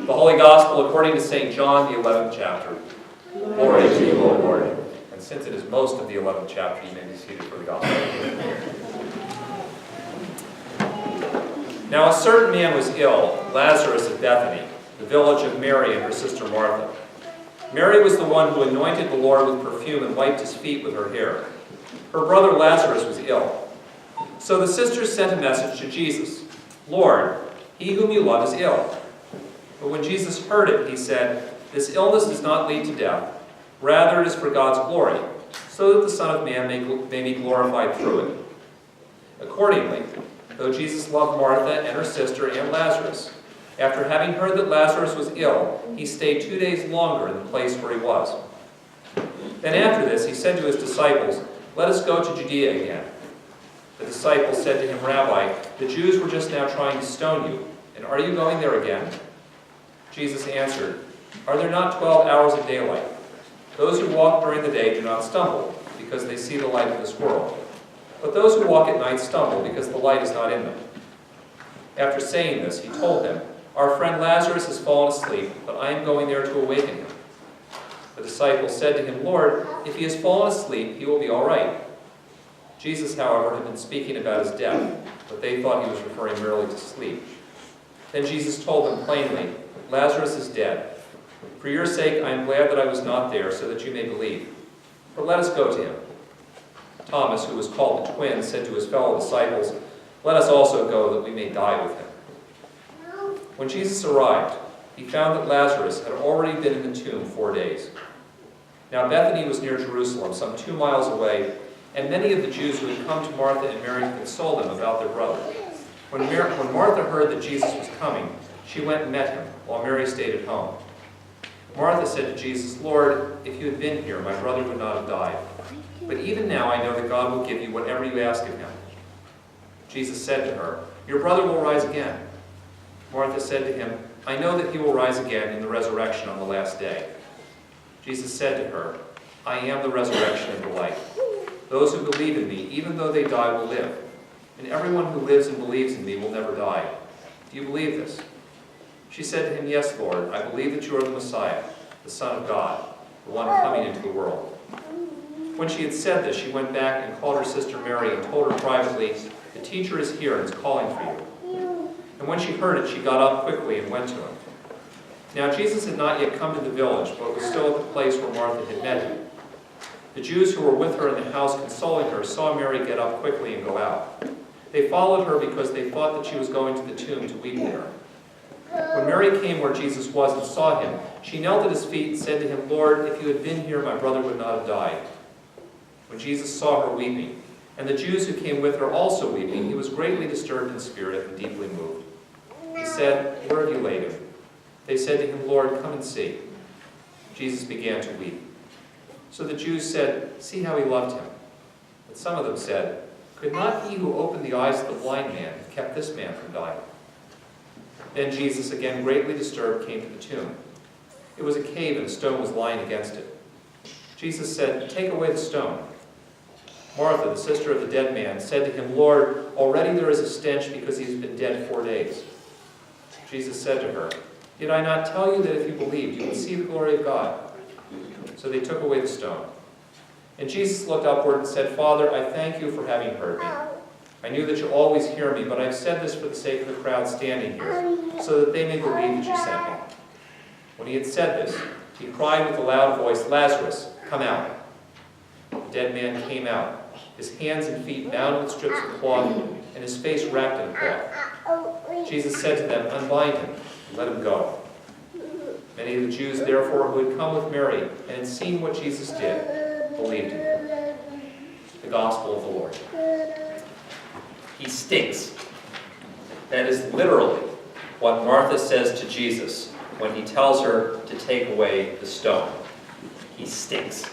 The Holy Gospel according to St. John, the 11th chapter. Glory to you, O Lord. And since it is most of the 11th chapter, you may be seated for the Gospel. Now a certain man was ill, Lazarus of Bethany, the village of Mary and her sister Martha. Mary was the one who anointed the Lord with perfume and wiped his feet with her hair. Her brother Lazarus was ill. So the sisters sent a message to Jesus, "Lord, he whom you love is ill." But when Jesus heard it, he said, "This illness does not lead to death. Rather, it is for God's glory, so that the Son of Man may be glorified through it." Accordingly, though Jesus loved Martha and her sister and Lazarus, after having heard that Lazarus was ill, he stayed 2 days longer in the place where he was. Then after this, he said to his disciples, "Let us go to Judea again." The disciples said to him, "Rabbi, the Jews were just now trying to stone you, and are you going there again?" Jesus answered, "Are there not 12 hours of daylight? Those who walk during the day do not stumble, because they see the light of this world. But those who walk at night stumble, because the light is not in them." After saying this, he told them, "Our friend Lazarus has fallen asleep, but I am going there to awaken him." The disciples said to him, "Lord, if he has fallen asleep, he will be all right." Jesus, however, had been speaking about his death, but they thought he was referring merely to sleep. Then Jesus told them plainly, "Lazarus is dead. For your sake I am glad that I was not there, so that you may believe. But let us go to him." Thomas, who was called the Twin, said to his fellow disciples, "Let us also go, that we may die with him." When Jesus arrived, he found that Lazarus had already been in the tomb 4 days. Now Bethany was near Jerusalem, some 2 miles away, and many of the Jews who had come to Martha and Mary to console them about their brother. When Martha heard that Jesus was coming, she went and met him, while Mary stayed at home. Martha said to Jesus, "Lord, if you had been here, my brother would not have died. But even now I know that God will give you whatever you ask of him." Jesus said to her, "Your brother will rise again." Martha said to him, "I know that he will rise again in the resurrection on the last day." Jesus said to her, "I am the resurrection and the life. Those who believe in me, even though they die, will live. And everyone who lives and believes in me will never die. Do you believe this?" She said to him, "Yes, Lord, I believe that you are the Messiah, the Son of God, the one coming into the world." When she had said this, she went back and called her sister Mary and told her privately, "The teacher is here and is calling for you." And when she heard it, she got up quickly and went to him. Now Jesus had not yet come to the village, but was still at the place where Martha had met him. The Jews who were with her in the house consoling her saw Mary get up quickly and go out. They followed her because they thought that she was going to the tomb to weep there. When Mary came where Jesus was and saw him, she knelt at his feet and said to him, "Lord, if you had been here, my brother would not have died." When Jesus saw her weeping, and the Jews who came with her also weeping, he was greatly disturbed in spirit and deeply moved. He said, "Where have you laid him?" They said to him, "Lord, come and see." Jesus began to weep. So the Jews said, "See how he loved him." But some of them said, "Could not he who opened the eyes of the blind man have kept this man from dying?" Then Jesus, again greatly disturbed, came to the tomb. It was a cave, and a stone was lying against it. Jesus said, "Take away the stone." Martha, the sister of the dead man, said to him, "Lord, already there is a stench because he has been dead 4 days." Jesus said to her, "Did I not tell you that if you believed, you would see the glory of God?" So they took away the stone. And Jesus looked upward and said, "Father, I thank you for having heard me. I knew that you always hear me, but I have said this for the sake of the crowd standing here, so that they may believe that you sent me." When he had said this, he cried with a loud voice, "Lazarus, come out." The dead man came out, his hands and feet bound with strips of cloth, and his face wrapped in cloth. Jesus said to them, "Unbind him, and let him go." Many of the Jews, therefore, who had come with Mary and had seen what Jesus did, believed in him. The Gospel of the Lord. He stinks. That is literally what Martha says to Jesus when he tells her to take away the stone. He stinks.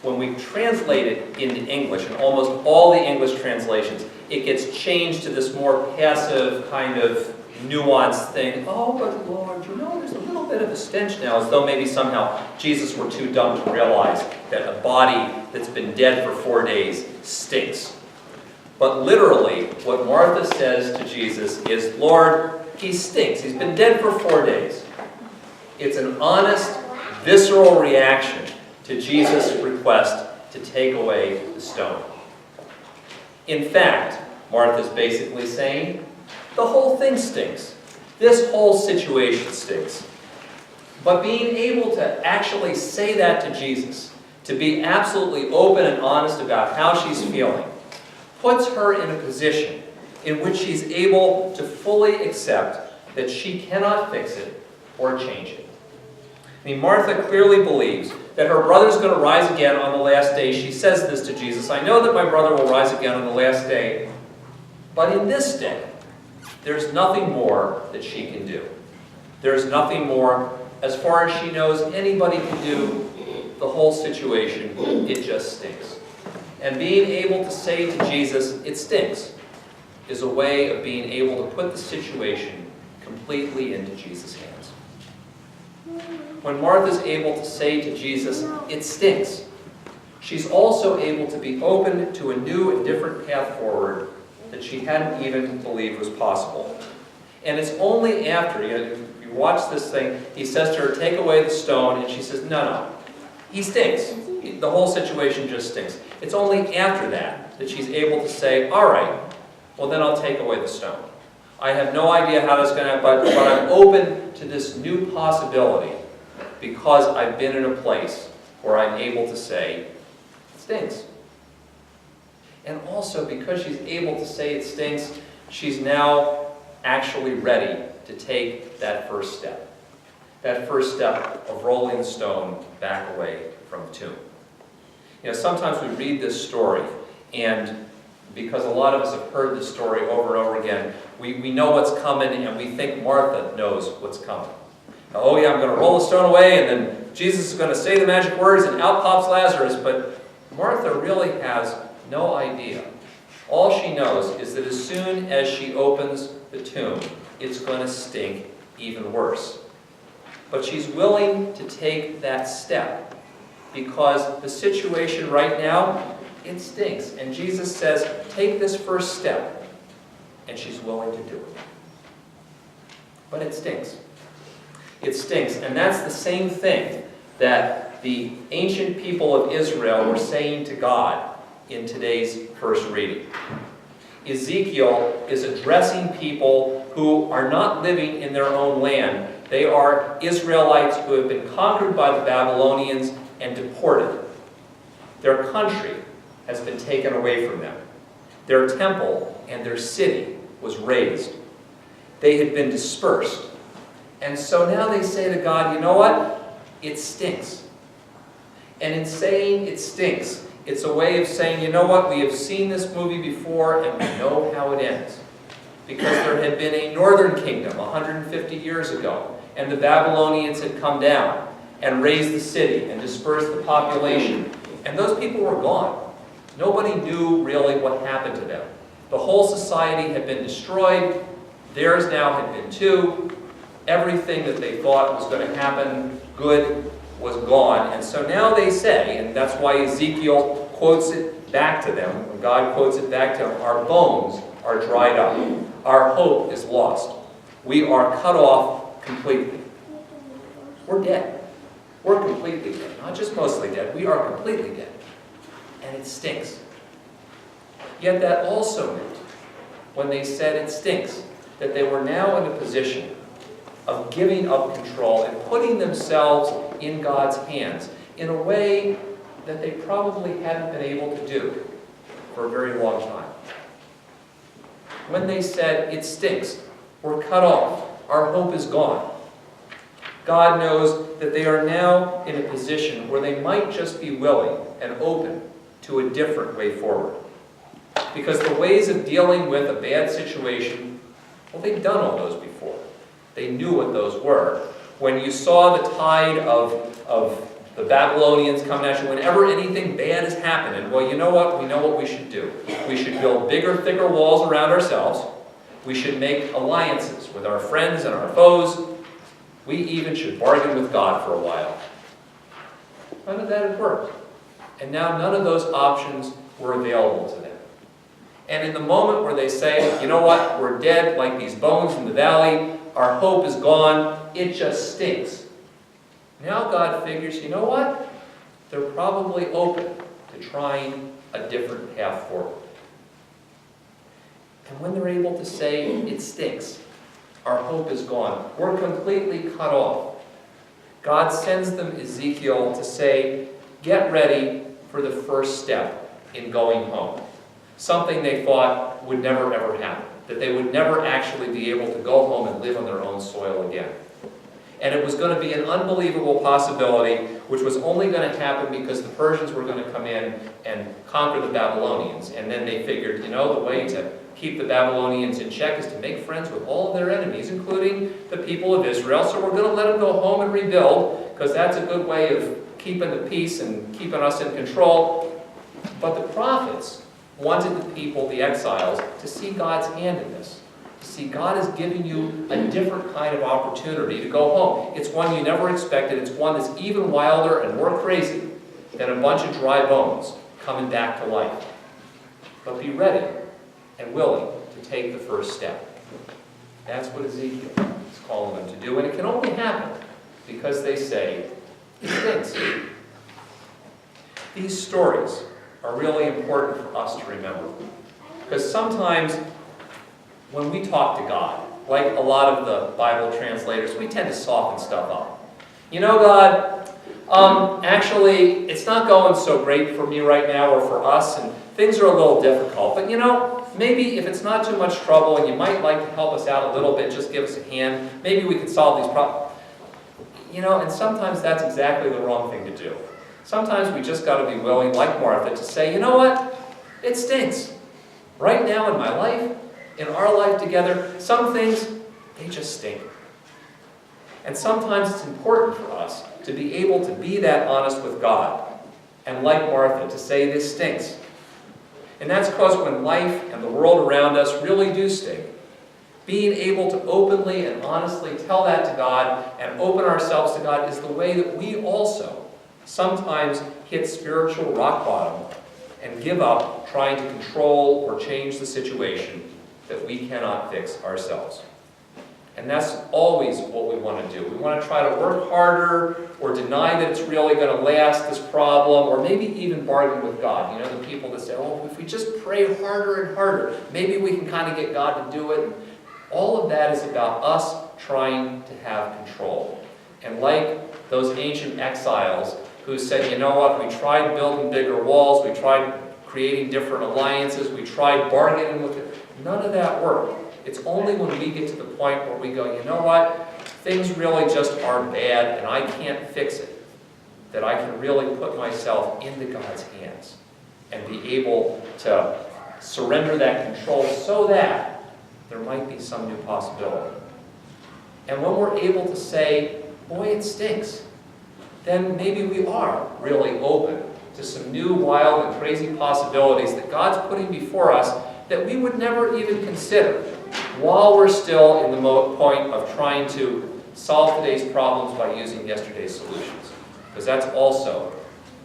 When we translate it into English, and almost all the English translations, it gets changed to this more passive kind of nuanced thing. "Oh, but Lord, you know, there's a little bit of a stench now," as though maybe somehow Jesus were too dumb to realize that a body that's been dead for 4 days stinks. But literally, what Martha says to Jesus is, "Lord, He stinks. He's been dead for 4 days. It's an honest, visceral reaction to Jesus' request to take away the stone. In fact, Martha's basically saying, the whole thing stinks. This whole situation stinks. But being able to actually say that to Jesus, to be absolutely open and honest about how she's feeling, puts her in a position in which she's able to fully accept that she cannot fix it or change it. I mean, Martha clearly believes that her brother's going to rise again on the last day. She says this to Jesus, I know that my brother will rise again on the last day, but in this day, there's nothing more that she can do. There's nothing more, as far as she knows, anybody can do. The whole situation, it just stinks. And being able to say to Jesus, it stinks, is a way of being able to put the situation completely into Jesus' hands. When Martha's able to say to Jesus, it stinks, she's also able to be open to a new and different path forward that she hadn't even believed was possible. And it's only after, you watch this thing, he says to her, take away the stone, and she says, no, he stinks. The whole situation just stinks. It's only after that she's able to say, all right, well then I'll take away the stone. I have no idea how that's going to happen, but I'm open to this new possibility because I've been in a place where I'm able to say, it stinks. And also because she's able to say it stinks, she's now actually ready to take that first step. That first step of rolling the stone back away from the tomb. Sometimes we read this story, and because a lot of us have heard this story over and over again, we know what's coming, and we think Martha knows what's coming. Oh yeah, I'm going to roll the stone away, and then Jesus is going to say the magic words, and out pops Lazarus. But Martha really has no idea. All she knows is that as soon as she opens the tomb, it's going to stink even worse. But she's willing to take that step because the situation right now, it stinks. And Jesus says, take this first step. And she's willing to do it. But it stinks. It stinks. And that's the same thing that the ancient people of Israel were saying to God in today's first reading. Ezekiel is addressing people who are not living in their own land. They are Israelites who have been conquered by the Babylonians and deported. Their country has been taken away from them. Their temple and their city was razed. They had been dispersed. And so now they say to God, you know what? It stinks. And in saying it stinks, it's a way of saying, you know what? We have seen this movie before and we know how it ends. Because there had been a northern kingdom 150 years ago, and the Babylonians had come down and razed the city and dispersed the population. And those people were gone. Nobody knew really what happened to them. The whole society had been destroyed. Theirs now had been too. Everything that they thought was going to happen good was gone. And so now they say, and that's why Ezekiel quotes it back to them, when God quotes it back to them, our bones are dried up. Our hope is lost. We are cut off completely. We're dead. We're completely dead. Not just mostly dead. We are completely dead. And it stinks. Yet that also meant, when they said it stinks, that they were now in a position of giving up control and putting themselves in God's hands in a way that they probably hadn't been able to do for a very long time. When they said, it stinks, we're cut off, our hope is gone, God knows that they are now in a position where they might just be willing and open to a different way forward. Because the ways of dealing with a bad situation, well, they've done all those before. They knew what those were. When you saw the tide of the Babylonians coming at you, whenever anything bad is happening, well, you know what? We know what we should do. We should build bigger, thicker walls around ourselves. We should make alliances with our friends and our foes. We even should bargain with God for a while. None of that had worked. And now none of those options were available to them. And in the moment where they say, you know what, we're dead like these bones in the valley, our hope is gone, it just stinks. Now God figures, you know what? They're probably open to trying a different path forward. And when they're able to say, it stinks, our hope is gone, we're completely cut off, God sends them Ezekiel to say, get ready for the first step in going home. Something they thought would never ever happen, that they would never actually be able to go home and live on their own soil again. And it was going to be an unbelievable possibility, which was only going to happen because the Persians were going to come in and conquer the Babylonians. And then they figured, you know, the way to keep the Babylonians in check is to make friends with all of their enemies, including the people of Israel. So we're going to let them go home and rebuild, because that's a good way of keeping the peace and keeping us in control. But the prophets wanted the people, the exiles, to see God's hand in this. To see God is giving you a different kind of opportunity to go home. It's one you never expected. It's one that's even wilder and more crazy than a bunch of dry bones coming back to life. But be ready and willing to take the first step. That's what Ezekiel is calling them to do. And it can only happen because they say, it stinks. These stories are really important for us to remember. Because sometimes when we talk to God, like a lot of the Bible translators, we tend to soften stuff up. You know, God, actually, it's not going so great for me right now or for us, and things are a little difficult. But you know, maybe if it's not too much trouble and you might like to help us out a little bit, just give us a hand. Maybe we could solve these problems. You know, and sometimes that's exactly the wrong thing to do. Sometimes we just got to be willing, like Martha, to say, you know what? It stinks. Right now in my life, in our life together, some things, they just stink. And sometimes it's important for us to be able to be that honest with God. And like Martha, to say this stinks. And that's because when life and the world around us really do stink, being able to openly and honestly tell that to God and open ourselves to God is the way that we also sometimes hit spiritual rock bottom and give up trying to control or change the situation that we cannot fix ourselves. And that's always what we want to do. We want to try to work harder or deny that it's really going to last, this problem, or maybe even bargain with God. You know, the people that say, oh, if we just pray harder and harder, maybe we can kind of get God to do it. All of that is about us trying to have control. And like those ancient exiles who said, you know what, we tried building bigger walls, we tried creating different alliances, we tried bargaining with it. None of that worked. It's only when we get to the point where we go, you know what, things really just are bad and I can't fix it, that I can really put myself into God's hands and be able to surrender that control so that there might be some new possibility. And when we're able to say, boy, it stinks, then maybe we are really open to some new, wild, and crazy possibilities that God's putting before us that we would never even consider while we're still in the point of trying to solve today's problems by using yesterday's solutions. Because that's also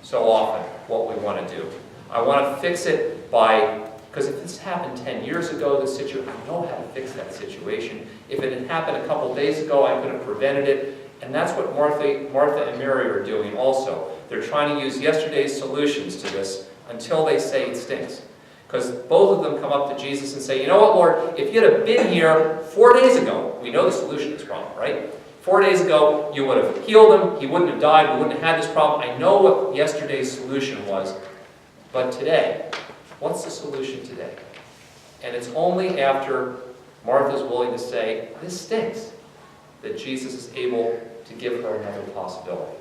so often what we want to do. I want to fix it by, because if this happened 10 years ago, this situation, I know how to fix that situation. If it had happened a couple days ago, I could have prevented it. And that's what Martha and Mary are doing also. They're trying to use yesterday's solutions to this until they say it stinks. Because both of them come up to Jesus and say, you know what, Lord, if you'd have been here 4 days ago, we know the solution to this problem, right? 4 days ago, you would have healed him, he wouldn't have died, we wouldn't have had this problem. I know what yesterday's solution was, but today, what's the solution today? And it's only after Martha's willing to say, this stinks, that Jesus is able to give her another possibility.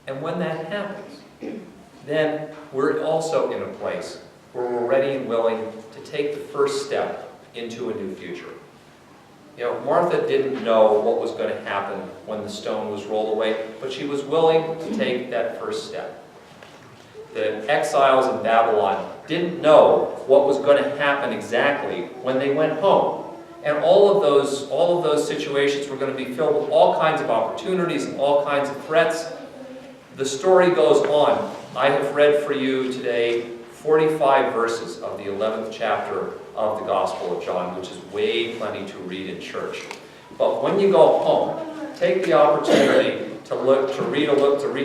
And when that happens, then we're also in a place where we're ready and willing to take the first step into a new future. You know, Martha didn't know what was going to happen when the stone was rolled away, but she was willing to take that first step. The exiles in Babylon didn't know what was going to happen exactly when they went home. And all of those situations were going to be filled with all kinds of opportunities and all kinds of threats. The story goes on. I have read for you today 45 verses of the 11th chapter of the Gospel of John, which is way plenty to read in church. But when you go home, take the opportunity to read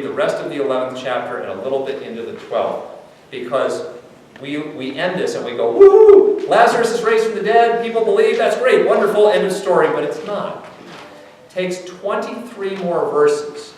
the rest of the 11th chapter and a little bit into the 12th, because we end this and we go, woo! Lazarus is raised from the dead. People believe. That's great, wonderful, end of story. But it's not. It takes 23 more verses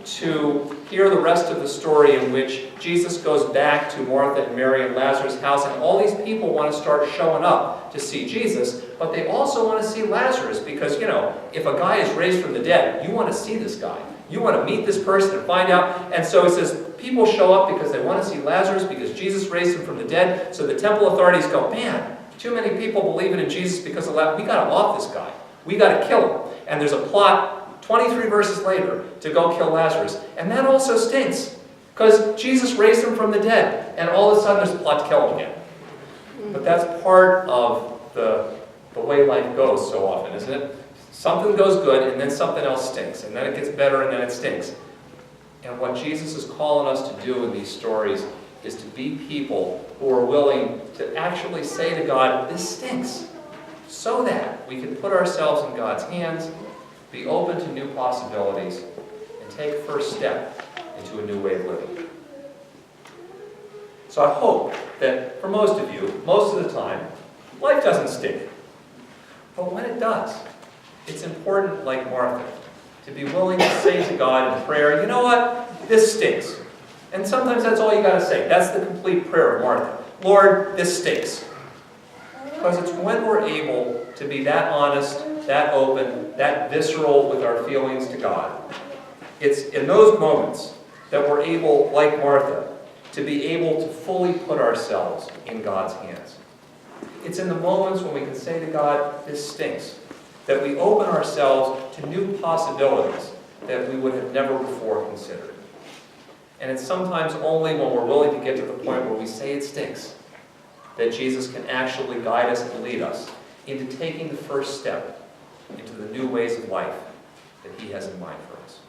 to hear the rest of the story, in which Jesus goes back to Martha and Mary and Lazarus' house, and all these people want to start showing up to see Jesus, but they also want to see Lazarus, because, if a guy is raised from the dead, you want to see this guy. You want to meet this person and find out. And so it says people show up because they want to see Lazarus, because Jesus raised him from the dead. So the temple authorities go, man, too many people believing in Jesus because of that. We got to off this guy. We got to kill him. And there's a plot 23 verses later to go kill Lazarus. And that also stinks, because Jesus raised him from the dead. And all of a sudden there's a plot to kill him again. But that's part of the way life goes so often, isn't it? Something goes good, and then something else stinks. And then it gets better, and then it stinks. And what Jesus is calling us to do in these stories is to be people who are willing to actually say to God, this stinks, so that we can put ourselves in God's hands, be open to new possibilities, and take a first step into a new way of living. So I hope that for most of you, most of the time, life doesn't stink. But when it does, it's important, like Martha, to be willing to say to God in prayer, you know what, this stinks. And sometimes that's all you got to say. That's the complete prayer of Martha. Lord, this stinks. Because it's when we're able to be that honest, that open, that visceral with our feelings to God. It's in those moments that we're able, like Martha, to be able to fully put ourselves in God's hands. It's in the moments when we can say to God, this stinks, that we open ourselves to new possibilities that we would have never before considered. And it's sometimes only when we're willing to get to the point where we say it stinks that Jesus can actually guide us and lead us into taking the first step into the new ways of life that He has in mind for us.